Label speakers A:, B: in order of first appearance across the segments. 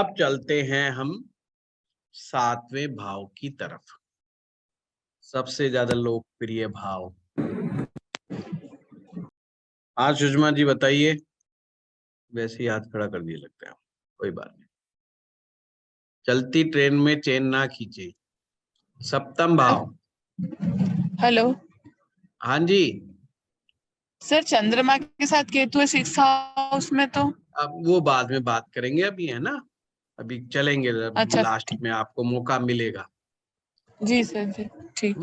A: अब चलते हैं हम 7वें भाव की तरफ। सबसे ज्यादा लोकप्रिय भाव। हाँ सुषमा जी बताइए। वैसे ही हाथ खड़ा कर दिए लगता है, कोई बात नहीं। चलती ट्रेन में चेन ना खींचे। सप्तम भाव।
B: हेलो
A: हाँ जी।
B: सर, चंद्रमा के साथ केतु है 6th हाउस में तो।
A: अब वो बाद में बात करेंगे, अभी है ना, अभी चलेंगे।
B: अच्छा
A: लास्ट में आपको मौका मिलेगा।
B: जी सर जी, ठीक।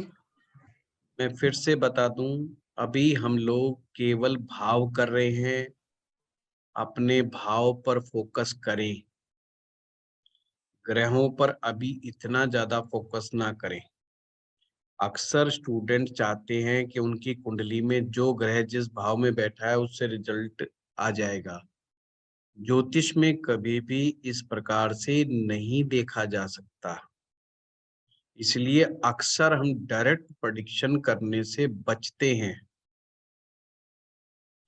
A: मैं फिर से बता दूं, अभी हम लोग केवल भाव कर रहे हैं। अपने भाव पर फोकस करें, ग्रहों पर अभी इतना ज्यादा फोकस ना करें। अक्सर स्टूडेंट चाहते हैं कि उनकी कुंडली में जो ग्रह जिस भाव में बैठा है उससे रिजल्ट आ जाएगा। ज्योतिष में कभी भी इस प्रकार से नहीं देखा जा सकता। इसलिए अक्सर हम डायरेक्ट प्रेडिक्शन करने से बचते हैं,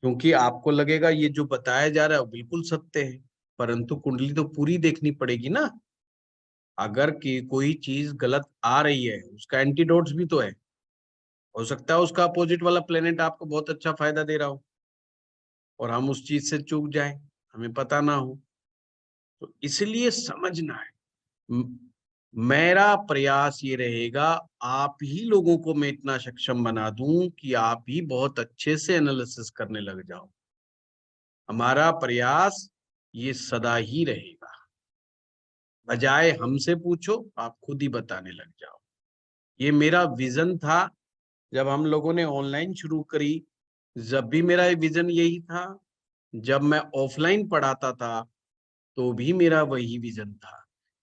A: क्योंकि आपको लगेगा ये जो बताया जा रहा है वो बिल्कुल सत्य है, परंतु कुंडली तो पूरी देखनी पड़ेगी ना। अगर कि कोई चीज गलत आ रही है, उसका एंटीडोट्स भी तो है। हो सकता है उसका अपोजिट वाला प्लेनेट आपको बहुत अच्छा फायदा दे रहा हो और हम उस चीज से चूक जाए, हमें पता ना हो। तो इसलिए समझना है। म- मेरा प्रयास ये रहेगा, आप ही लोगों को मैं इतना सक्षम बना दूं कि आप ही बहुत अच्छे से एनालिसिस करने लग जाओ। हमारा प्रयास ये सदा ही रहेगा। बजाय हमसे पूछो, आप खुद ही बताने लग जाओ। ये मेरा विजन था जब हम लोगों ने ऑनलाइन शुरू करी। जब भी मेरा विजन यही था। जब मैं ऑफलाइन पढ़ाता था तो भी मेरा वही विजन था।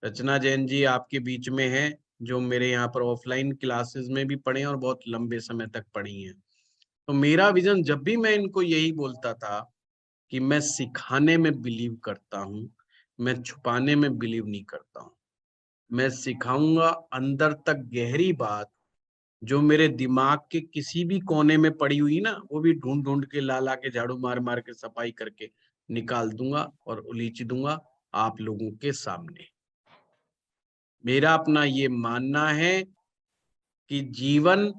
A: रचना जैन जी आपके बीच में हैं, जो मेरे यहाँ पर ऑफलाइन क्लासेस में भी पढ़े और बहुत लंबे समय तक पढ़ी हैं। तो मेरा विजन जब भी मैं इनको यही बोलता था कि मैं सिखाने में बिलीव करता हूँ, मैं छुपाने में बिलीव नहीं करता हूँ। मैं सिखाऊंगा अंदर तक गहरी बात, जो मेरे दिमाग के किसी भी कोने में पड़ी हुई ना, वो भी ढूंढ ढूंढ के ला ला के झाड़ू मार मार के सफाई करके निकाल दूंगा और उलीच दूंगा आप लोगों के सामने। मेरा अपना ये मानना है कि जीवन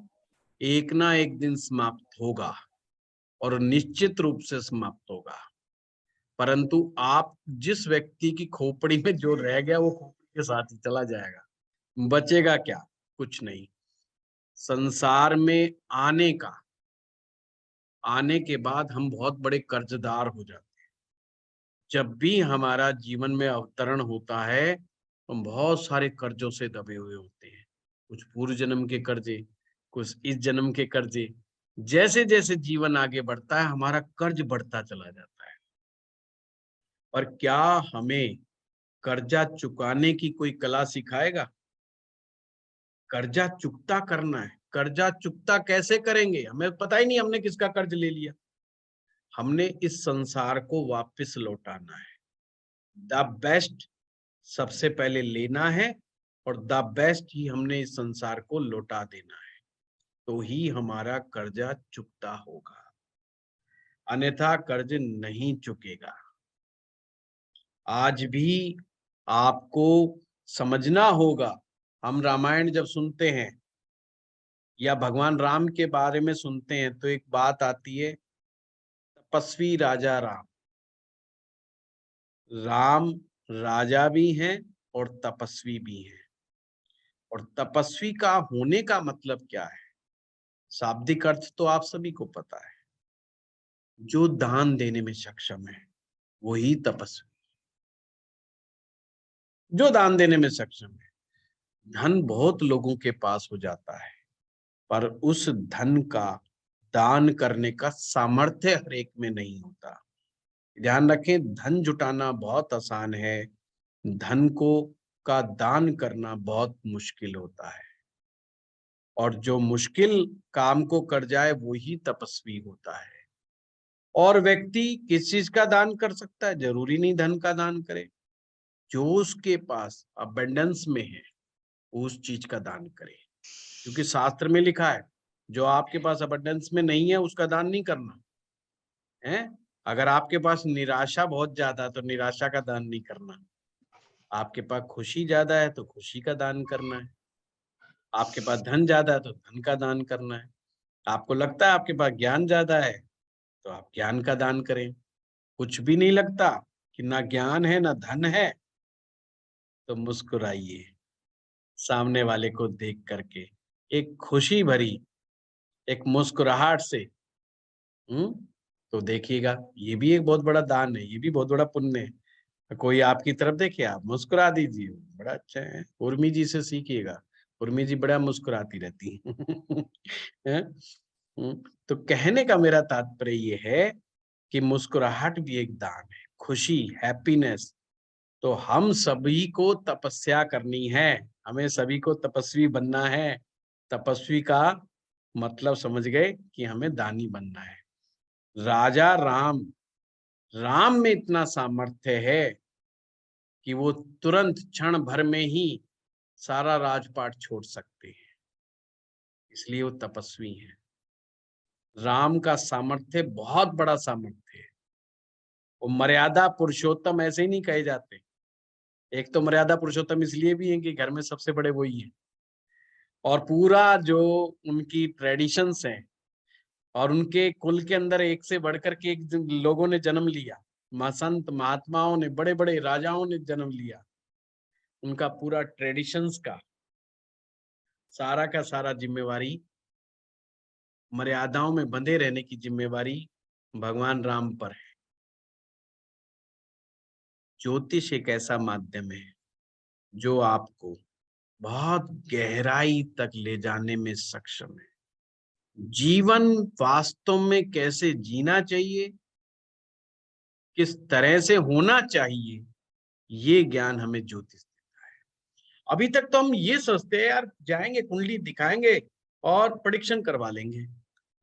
A: एक ना एक दिन समाप्त होगा और निश्चित रूप से समाप्त होगा, परंतु आप जिस व्यक्ति की खोपड़ी में जो रह गया वो खोपड़ी के साथ ही चला जाएगा। बचेगा क्या? कुछ नहीं। संसार में आने के बाद हम बहुत बड़े कर्जदार हो जाते हैं। जब भी हमारा जीवन में अवतरण होता है, हम बहुत सारे कर्जों से दबे हुए होते हैं। कुछ पूर्व जन्म के कर्जे, कुछ इस जन्म के कर्जे। जैसे जैसे जीवन आगे बढ़ता है, हमारा कर्ज बढ़ता चला जाता है। और क्या हमें कर्जा चुकाने की कोई कला सिखाएगा? कर्जा चुकता करना है। कर्जा चुकता कैसे करेंगे? हमें पता ही नहीं हमने किसका कर्ज ले लिया। हमने इस संसार को वापस लौटाना है। द बेस्ट सबसे पहले लेना है और द बेस्ट ही हमने इस संसार को लौटा देना है, तो ही हमारा कर्जा चुकता होगा, अन्यथा कर्ज नहीं चुकेगा। आज भी आपको समझना होगा। हम रामायण जब सुनते हैं या भगवान राम के बारे में सुनते हैं तो एक बात आती है, तपस्वी राजा राम। राम राजा भी हैं और तपस्वी भी हैं। और तपस्वी का होने का मतलब क्या है? शाब्दिक अर्थ तो आप सभी को पता है। जो दान देने में सक्षम है वही तपस्वी। जो दान देने में सक्षम है। धन बहुत लोगों के पास हो जाता है, पर उस धन का दान करने का सामर्थ्य हर एक में नहीं होता। ध्यान रखें, धन जुटाना बहुत आसान है, धन को का दान करना बहुत मुश्किल होता है। और जो मुश्किल काम को कर जाए वो ही तपस्वी होता है। और व्यक्ति किस चीज का दान कर सकता है? जरूरी नहीं धन का दान करे। जो उसके पास अबंडेंस में है उस चीज का दान करे, क्योंकि शास्त्र में लिखा है जो आपके पास अबंडेंस में नहीं है उसका दान नहीं करना है। अगर आपके पास निराशा बहुत ज्यादा तो निराशा का दान नहीं करना। आपके पास खुशी ज्यादा है तो खुशी का दान करना है, आपके पास धन ज्यादा है तो धन का दान करना है, आपको लगता है आपके पास ज्ञान ज्यादा है तो आप ज्ञान का दान करें। कुछ भी नहीं लगता कि ना ज्ञान है ना धन है, तो मुस्कुराइए सामने वाले को देख करके, एक खुशी भरी एक मुस्कुराहट से। हम्म तो देखिएगा, ये भी एक बहुत बड़ा दान है, ये भी बहुत बड़ा पुण्य है। कोई आपकी तरफ देखे, आप मुस्कुरा दीजिए, बड़ा अच्छा है। उर्मी जी से सीखिएगा, उर्मी जी बड़ा मुस्कुराती रहती हैं। तो कहने का मेरा तात्पर्य ये है कि मुस्कुराहट भी एक दान है, खुशी, हैप्पीनेस। तो हम सभी को तपस्या करनी है, हमें सभी को तपस्वी बनना है। तपस्वी का मतलब समझ गए कि हमें दानी बनना है। राजा राम, राम में इतना सामर्थ्य है कि वो तुरंत क्षण भर में ही सारा राजपाट छोड़ सकते हैं, इसलिए वो तपस्वी हैं। राम का सामर्थ्य बहुत बड़ा सामर्थ्य है। वो मर्यादा पुरुषोत्तम ऐसे ही नहीं कहे जाते। एक तो मर्यादा पुरुषोत्तम इसलिए भी है कि घर में सबसे बड़े वही है, और पूरा जो उनकी ट्रेडिशंस हैं और उनके कुल के अंदर एक से बढ़कर के एक लोगों ने जन्म लिया, संत महात्माओं ने, बड़े बड़े राजाओं ने जन्म लिया। उनका पूरा ट्रेडिशंस का सारा जिम्मेवारी, मर्यादाओं में बंधे रहने की जिम्मेवारी भगवान राम पर है। ज्योतिष एक ऐसा माध्यम है जो आपको बहुत गहराई तक ले जाने में सक्षम है। जीवन वास्तव में कैसे जीना चाहिए, किस तरह से होना चाहिए, ये ज्ञान हमें ज्योतिष देता है। अभी तक तो हम ये सोचते हैं यार, जाएंगे कुंडली दिखाएंगे और प्रेडिक्शन करवा लेंगे,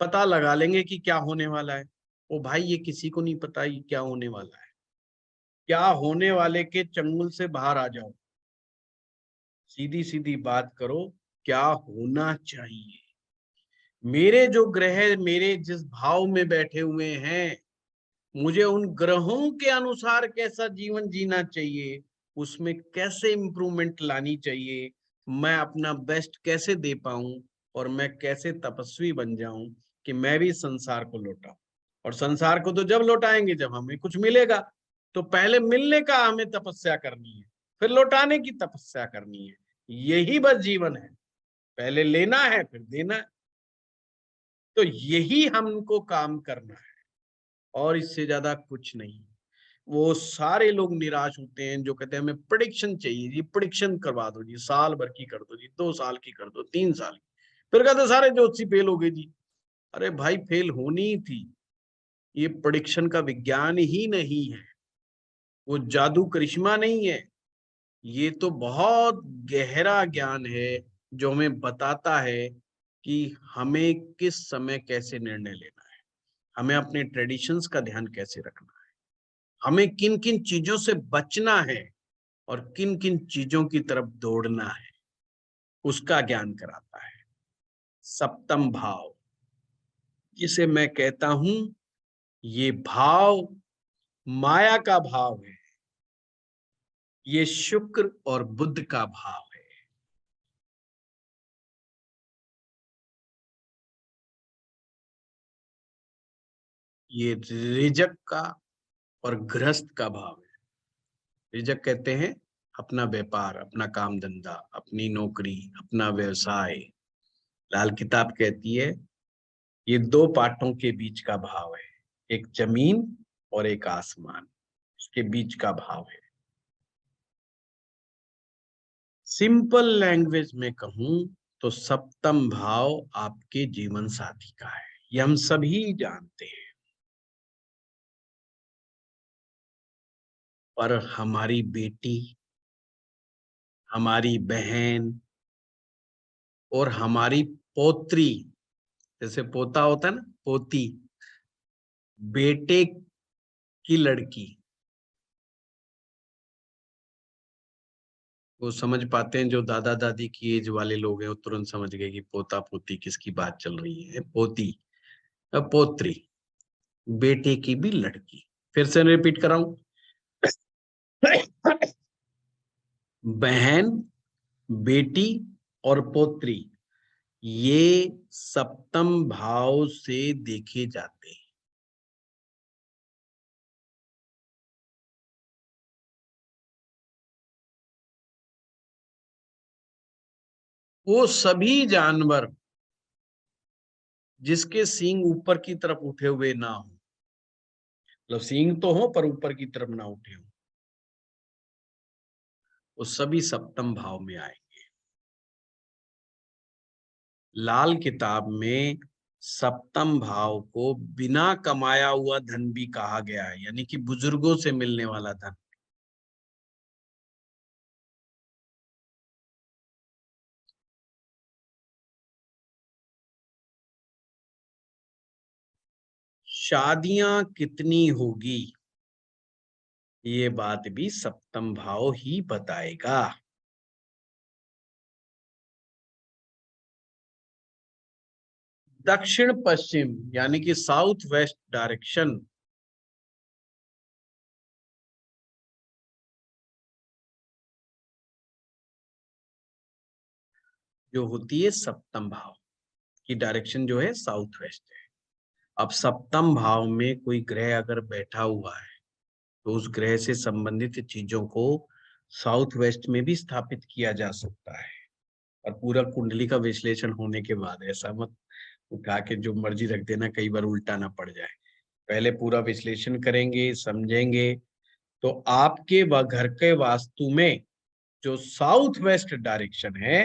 A: पता लगा लेंगे कि क्या होने वाला है। ओ भाई, ये किसी को नहीं पता ये क्या होने वाला है। क्या होने वाले के चंगुल से बाहर आ जाओ, सीधी सीधी बात करो, क्या होना चाहिए। मेरे जो ग्रह मेरे जिस भाव में बैठे हुए हैं, मुझे उन ग्रहों के अनुसार कैसा जीवन जीना चाहिए, उसमें कैसे इंप्रूवमेंट लानी चाहिए, मैं अपना बेस्ट कैसे दे पाऊं, और मैं कैसे तपस्वी बन जाऊं कि मैं भी संसार को लौटाऊं। और संसार को तो जब लौटाएंगे जब हमें कुछ मिलेगा। तो पहले मिलने का हमें तपस्या करनी है, फिर लौटाने की तपस्या करनी है। यही बस जीवन है, पहले लेना है फिर देना है। तो यही हमको काम करना है, और इससे ज्यादा कुछ नहीं। वो सारे लोग निराश होते हैं जो कहते हैं हमें प्रेडिक्शन चाहिए जी, प्रेडिक्शन करवा दो जी, साल भर की कर दो जी, 2 साल की कर दो, 3 साल की। फिर कहते सारे ज्योतिषी फेल हो गए जी। अरे भाई, फेल होनी ही थी। ये प्रेडिक्शन का विज्ञान ही नहीं है, वो जादू करिश्मा नहीं है। ये तो बहुत गहरा ज्ञान है जो हमें बताता है कि हमें किस समय कैसे निर्णय लेना है, हमें अपने ट्रेडिशंस का ध्यान कैसे रखना है, हमें किन किन चीजों से बचना है और किन किन चीजों की तरफ दौड़ना है, उसका ज्ञान कराता है। सप्तम भाव, जिसे मैं कहता हूं, ये भाव माया का भाव है, ये शुक्र और बुध का भाव है। ये रिजक का और गृहस्थ का भाव है। रिजक कहते हैं अपना व्यापार, अपना काम धंधा, अपनी नौकरी, अपना व्यवसाय। लाल किताब कहती है ये 2 पार्टों के बीच का भाव है, एक जमीन और एक आसमान, इसके बीच का भाव है। सिंपल लैंग्वेज में कहूं तो सप्तम भाव आपके जीवन साथी का है, ये हम सभी जानते हैं। पर हमारी बेटी, हमारी बहन और हमारी पोत्री, जैसे पोता होता है ना, पोती, बेटे की लड़की, वो समझ पाते हैं। जो दादा दादी की एज वाले लोग हैं वो तुरंत समझ गए कि पोता पोती किसकी बात चल रही है। पोती, पोत्री, बेटे की भी लड़की। फिर से रिपीट कराऊं, बहन, बेटी और पोत्री, ये सप्तम भाव से देखे जाते हैं। वो सभी जानवर जिसके सींग ऊपर की तरफ उठे हुए ना हो, मतलब सींग तो हो पर ऊपर की तरफ ना उठे हो, वो सभी सप्तम भाव में आए। लाल किताब में सप्तम भाव को बिना कमाया हुआ धन भी कहा गया है, यानी कि बुजुर्गों से मिलने वाला धन। शादियां कितनी होगी, ये बात भी सप्तम भाव ही बताएगा। दक्षिण पश्चिम यानी कि साउथ वेस्ट डायरेक्शन जो होती है सप्तम भाव की डायरेक्शन जो है साउथ वेस्ट है। अब सप्तम भाव में कोई ग्रह अगर बैठा हुआ है तो उस ग्रह से संबंधित चीजों को साउथ वेस्ट में भी स्थापित किया जा सकता है। और पूरा कुंडली का विश्लेषण होने के बाद, ऐसा मत उठा के जो मर्जी रख देना, कई बार उल्टा ना पड़ जाए। पहले पूरा विश्लेषण करेंगे, समझेंगे, तो आपके घर के वास्तु में जो साउथ वेस्ट डायरेक्शन है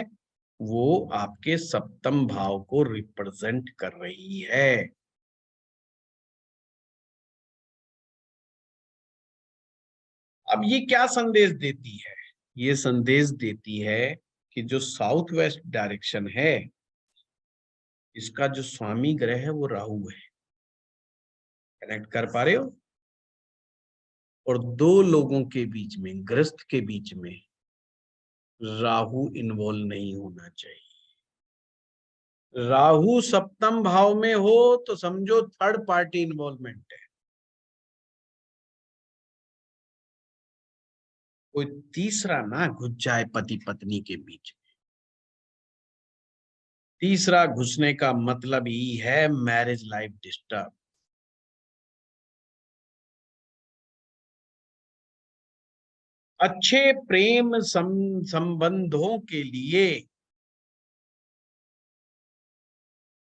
A: वो आपके सप्तम भाव को रिप्रेजेंट कर रही है। अब ये क्या संदेश देती है? ये संदेश देती है कि जो साउथ वेस्ट डायरेक्शन है इसका जो स्वामी ग्रह है वो राहु है। कनेक्ट कर पा रहे हो? और दो लोगों के बीच में, ग्रस्त के बीच में राहु इन्वॉल्व नहीं होना चाहिए। राहु सप्तम भाव में हो तो समझो थर्ड पार्टी इन्वॉल्वमेंट है, कोई तीसरा ना घुस जाए पति पत्नी के बीच में। तीसरा घुसने का मतलब ही है मैरिज लाइफ डिस्टर्ब। अच्छे प्रेम संबंधों के लिए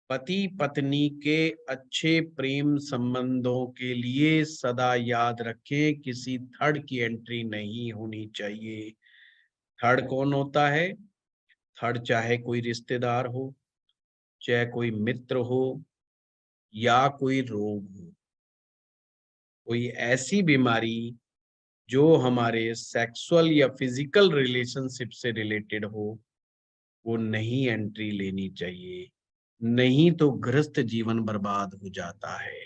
A: पति पत्नी के अच्छे प्रेम संबंधों के लिए सदा याद रखें किसी थर्ड की एंट्री नहीं होनी चाहिए। थर्ड कौन होता है? थर्ड चाहे कोई रिश्तेदार हो, चाहे कोई मित्र हो, या कोई रोग हो, कोई ऐसी बीमारी जो हमारे सेक्सुअल या फिजिकल रिलेशनशिप से रिलेटेड हो, वो नहीं एंट्री लेनी चाहिए, नहीं तो गृहस्थ जीवन बर्बाद हो जाता है।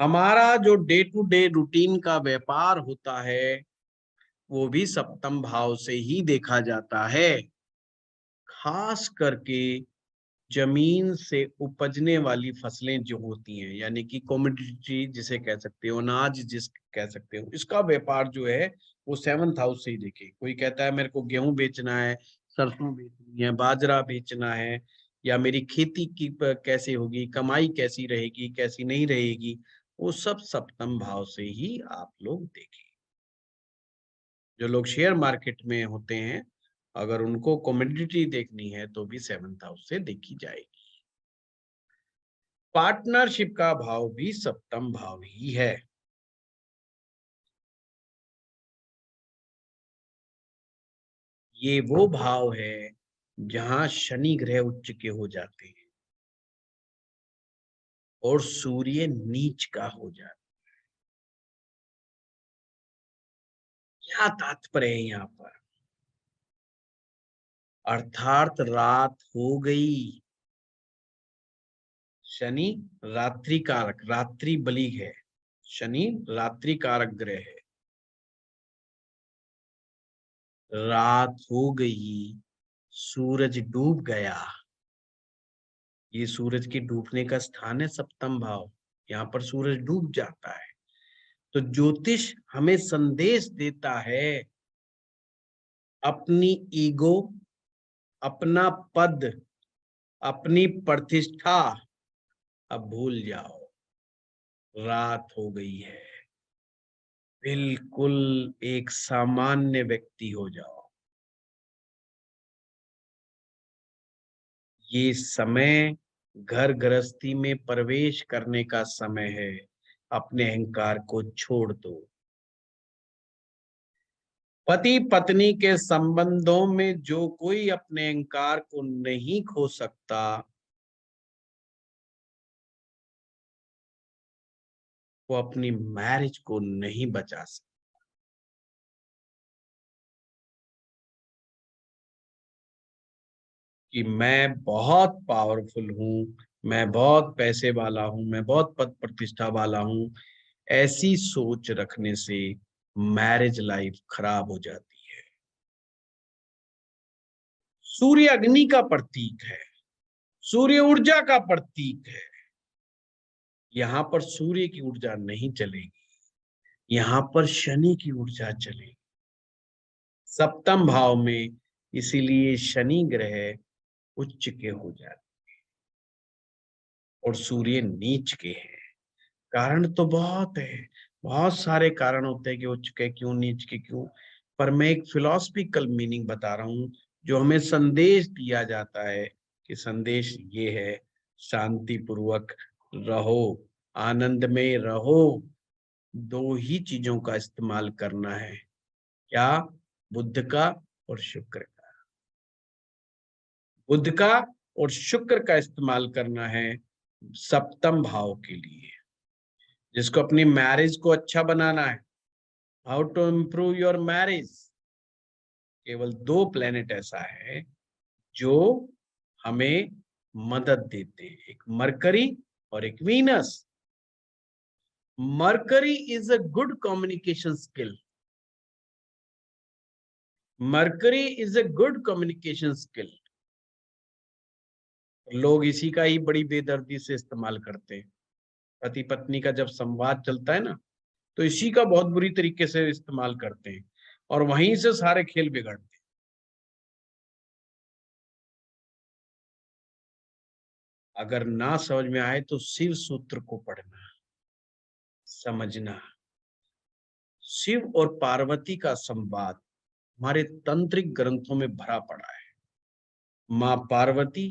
A: हमारा जो डे टू डे रूटीन का व्यापार होता है वो भी सप्तम भाव से ही देखा जाता है। खास करके जमीन से उपजने वाली फसलें जो होती हैं, यानी कि कॉमोडिटी जिसे कह सकते हो, अनाज जिस कह सकते हो, इसका व्यापार जो है वो सेवंथ हाउस से ही देखे। कोई कहता है मेरे को गेहूं बेचना है, सरसों बेचनी है, बाजरा बेचना है, या मेरी खेती की कैसे होगी, कमाई कैसी रहेगी, कैसी नहीं रहेगी, वो सब सप्तम भाव से ही आप लोग देखें। जो लोग शेयर मार्केट में होते हैं, अगर उनको कॉमोडिटी देखनी है तो भी सेवंथ हाउस से देखी जाएगी। पार्टनरशिप का भाव भी सप्तम भाव ही है। ये वो भाव है जहां शनि ग्रह उच्च के हो जाते हैं और सूर्य नीच का हो जाता है। क्या तात्पर्य है यहाँ पर? अर्थात रात हो गई। शनि रात्रि कारक, रात्रि बली है। शनि रात्रि कारक ग्रह है। रात हो गई, सूरज डूब गया, ये सूरज के डूबने का स्थान है सप्तम भाव, यहाँ पर सूरज डूब जाता है। तो ज्योतिष हमें संदेश देता है, अपनी ईगो, अपना पद, अपनी प्रतिष्ठा अब भूल जाओ, रात हो गई है, बिल्कुल एक सामान्य व्यक्ति हो जाओ। ये समय घर गृहस्थी में प्रवेश करने का समय है, अपने अहंकार को छोड़ दो। पति पत्नी के संबंधों में जो कोई अपने अहंकार को नहीं खो सकता, वो अपनी मैरिज को नहीं बचा सकता। कि मैं बहुत पावरफुल हूं, मैं बहुत पैसे वाला हूं, मैं बहुत पद प्रतिष्ठा वाला हूं, ऐसी सोच रखने से मैरिज लाइफ खराब हो जाती है। सूर्य अग्नि का प्रतीक है, सूर्य ऊर्जा का प्रतीक है। यहाँ पर सूर्य की ऊर्जा नहीं चलेगी, यहाँ पर शनि की ऊर्जा चलेगी सप्तम भाव में। इसीलिए शनि ग्रह उच्च के हो जाते हैं और सूर्य नीच के हैं। कारण तो बहुत है, बहुत सारे कारण होते हैं कि उच्च के क्यों, नीच के क्यों, पर मैं एक फिलोसफिकल मीनिंग बता रहा हूं, जो हमें संदेश दिया जाता है कि संदेश ये है, शांति पूर्वक रहो, आनंद में रहो। दो ही चीजों का इस्तेमाल करना है, क्या? बुध का और शुक्र का। बुध का और शुक्र का इस्तेमाल करना है सप्तम भाव के लिए, जिसको अपनी मैरिज को अच्छा बनाना है। How to improve your marriage. केवल दो प्लेनेट ऐसा है जो हमें मदद देते हैं, एक मरकरी और एक Venus. Mercury is a good communication skill. Mercury is a good communication skill. लोग इसी का ही बड़ी बेदर्दी से इस्तेमाल करते हैं। पति पत्नी का जब संवाद चलता है ना, तो इसी का बहुत बुरी तरीके से इस्तेमाल करते हैं और वहीं से सारे खेल बिगड़ते हैं। अगर ना समझ में आए तो शिव सूत्र को पढ़ना, समझना। शिव और पार्वती का संवाद हमारे तंत्रिक ग्रंथों में भरा पड़ा है। माँ पार्वती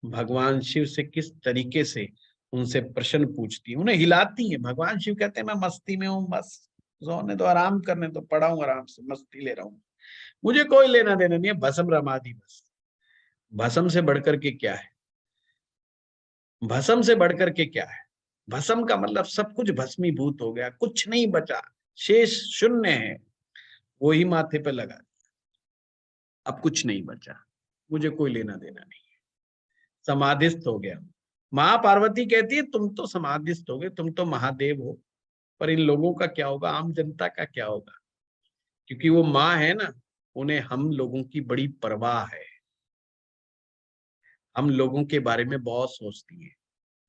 A: भगवान शिव से किस तरीके से उनसे प्रश्न पूछती है, उन्हें हिलाती है। भगवान शिव कहते हैं मैं मस्ती में हूँ, बस सोने दो, आराम करने तो, पड़ा हूँ आराम से, मस्ती ले रहा हूँ, मुझे कोई लेना देना नहीं है, भस्म रमा दी बस। भस्म से बढ़कर के क्या है? भस्म से बढ़कर के क्या है? भस्म का मतलब सब कुछ भस्मीभूत हो गया, कुछ नहीं बचा, शेष शून्य है, वो ही माथे पे लगा, अब कुछ नहीं बचा, मुझे कोई लेना देना नहीं, समाधिस्थ हो गया। माँ पार्वती कहती है तुम तो समाधिस्थ हो गए, तुम तो महादेव हो, पर इन लोगों का क्या होगा, आम जनता का क्या होगा? क्योंकि वो माँ है ना, उन्हें हम लोगों की बड़ी परवाह है, हम लोगों के बारे में बहुत सोचती है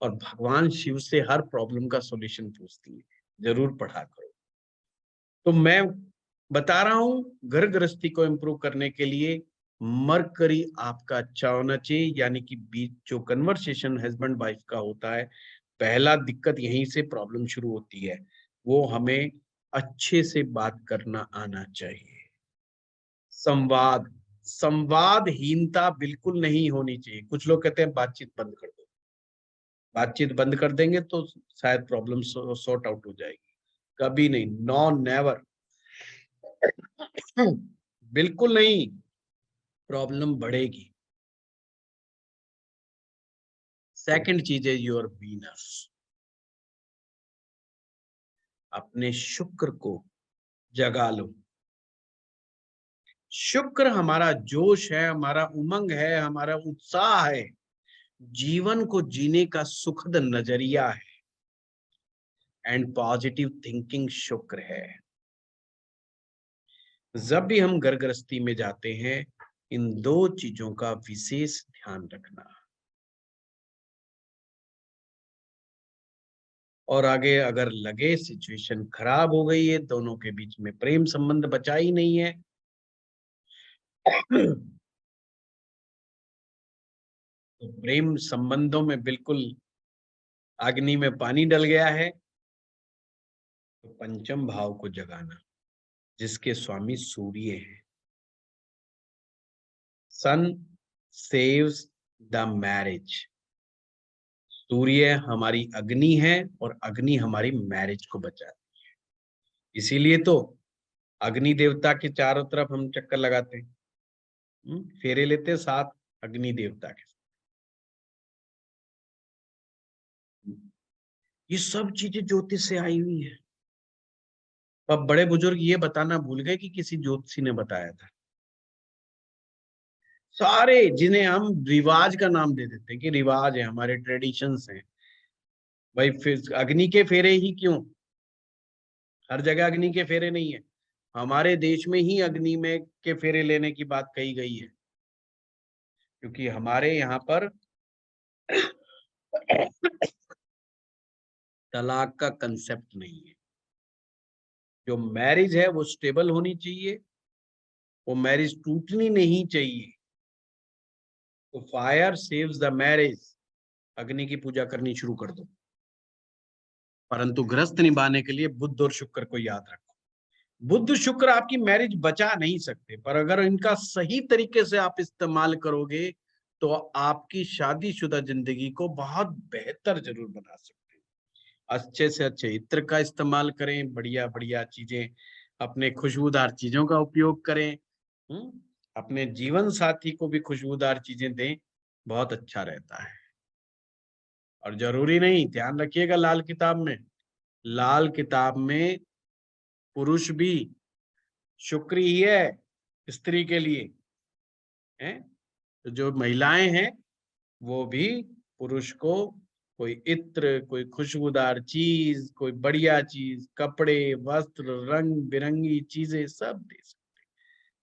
A: और भगवान शिव से हर प्रॉब्लम का सॉल्यूशन पूछती है। जरूर पढ़ा करो। तो मैं बता रहा हूं, घर गृहस्थी को इम्प्रूव करने के लिए मरकरी आपका अच्छा होना चाहिए, यानी कि बीच जो कन्वर्सेशन हस्बैंड वाइफ का होता है, पहला दिक्कत यहीं से प्रॉब्लम शुरू होती है, वो हमें अच्छे से बात करना आना चाहिए। संवाद, संवादहीनता बिल्कुल नहीं होनी चाहिए। कुछ लोग कहते हैं बातचीत बंद कर दो, बातचीत बंद कर देंगे तो शायद प्रॉब्लम सॉर्ट आउट हो जाएगी। कभी नहीं, नो नेवर, बिल्कुल नहीं, प्रॉब्लम बढ़ेगी। सेकंड चीज है योर वीनस। अपने शुक्र को जगा लो। शुक्र हमारा जोश है, हमारा उमंग है, हमारा उत्साह है, जीवन को जीने का सुखद नजरिया है, एंड पॉजिटिव थिंकिंग शुक्र है। जब भी हम घर गृहस्थी में जाते हैं, इन दो चीजों का विशेष ध्यान रखना। और आगे अगर लगे सिचुएशन खराब हो गई है, दोनों के बीच में प्रेम संबंध बचा ही नहीं है, तो प्रेम संबंधों में बिल्कुल अग्नि में पानी डल गया है, तो पंचम भाव को जगाना, जिसके स्वामी सूर्य है। सन सेव्स द मैरिज। सूर्य हमारी अग्नि है और अग्नि हमारी मैरिज को बचाती है। इसीलिए तो अग्नि देवता के चारों तरफ हम चक्कर लगाते हैं, फेरे लेते हैं साथ अग्नि देवता के। ये सब चीजें ज्योतिष से आई हुई है। अब बड़े बुजुर्ग ये बताना भूल गए कि किसी ज्योतिषी ने बताया था। सारे जिन्हें हम रिवाज का नाम दे देते हैं कि रिवाज है, हमारे ट्रेडिशंस हैं, भाई फिर अग्नि के फेरे ही क्यों? हर जगह अग्नि के फेरे नहीं है, हमारे देश में ही अग्नि में के फेरे लेने की बात कही गई है, क्योंकि हमारे यहाँ पर तलाक का कंसेप्ट नहीं है। जो मैरिज है वो स्टेबल होनी चाहिए, वो मैरिज टूटनी नहीं चाहिए। तो फायर सेव्स द मैरिज, अग्नि की पूजा करनी शुरू कर दो। परंतु गृहस्थ निभाने के लिए बुध और शुक्र को याद रखो। बुध शुक्र आपकी मैरिज बचा नहीं सकते, पर अगर इनका सही तरीके से आप इस्तेमाल करोगे तो आपकी शादीशुदा जिंदगी को बहुत बेहतर जरूर बना सकते हैं। अच्छे से अच्छे इत्र का इस्तेमाल करें, बढ़िया बढ़िया चीजें, अपने खुशबूदार चीजों का उपयोग करें, अपने जीवन साथी को भी खुशबूदार चीजें दें, बहुत अच्छा रहता है। और जरूरी नहीं, ध्यान रखिएगा, लाल किताब में पुरुष भी शुक्र ही है स्त्री के लिए, है? तो जो महिलाएं हैं वो भी पुरुष को कोई इत्र, कोई खुशबूदार चीज, कोई बढ़िया चीज, कपड़े, वस्त्र, रंग बिरंगी चीजें सब दे सकते हैं।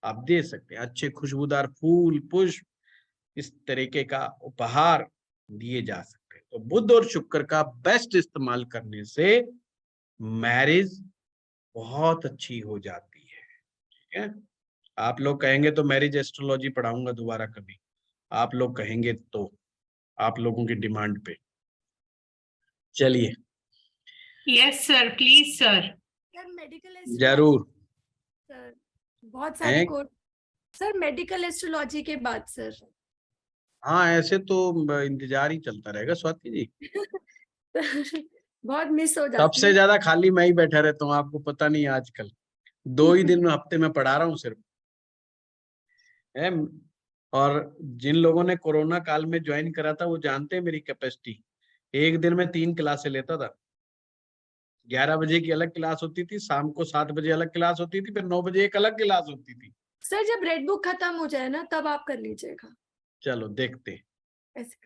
A: आप दे सकते हैं अच्छे खुशबूदार फूल, पुष्प, इस तरीके का उपहार दिए जा सकते हैं। तो बुध और शुक्र का बेस्ट इस्तेमाल करने से मैरिज बहुत अच्छी हो जाती है। ठीक है, आप लोग कहेंगे तो मैरिज एस्ट्रोलॉजी पढ़ाऊंगा दोबारा कभी, आप लोग कहेंगे तो, आप लोगों की डिमांड पे। चलिए,
C: yes sir, please sir.
D: Sir medical
A: जरूर
D: सर, बहुत सारे कोर्स सर मेडिकल एस्ट्रोलॉजी के बाद सर।
A: हाँ, ऐसे तो इंतजार ही चलता रहेगा स्वाति जी।
D: बहुत मिस हो जाती
A: सबसे
D: है।
A: ज्यादा खाली मैं ही बैठा रहता हूँ, आपको पता नहीं, आजकल 2 ही दिन हफ्ते में पढ़ा रहा हूँ सिर्फ, है। और जिन लोगों ने कोरोना काल में ज्वाइन करा था वो जानते हैं मेरी कैपेसिटी। एक दिन में 3 क्लासे लेता था। 11 बजे की अलग क्लास होती थी, शाम को 7 बजे अलग क्लास होती थी, फिर 9 बजे एक अलग क्लास होती थी।
D: सर जब रेड बुक खत्म हो जाए ना तब आप कर लीजिएगा।
A: चलो देखते हैं।
D: ऐसे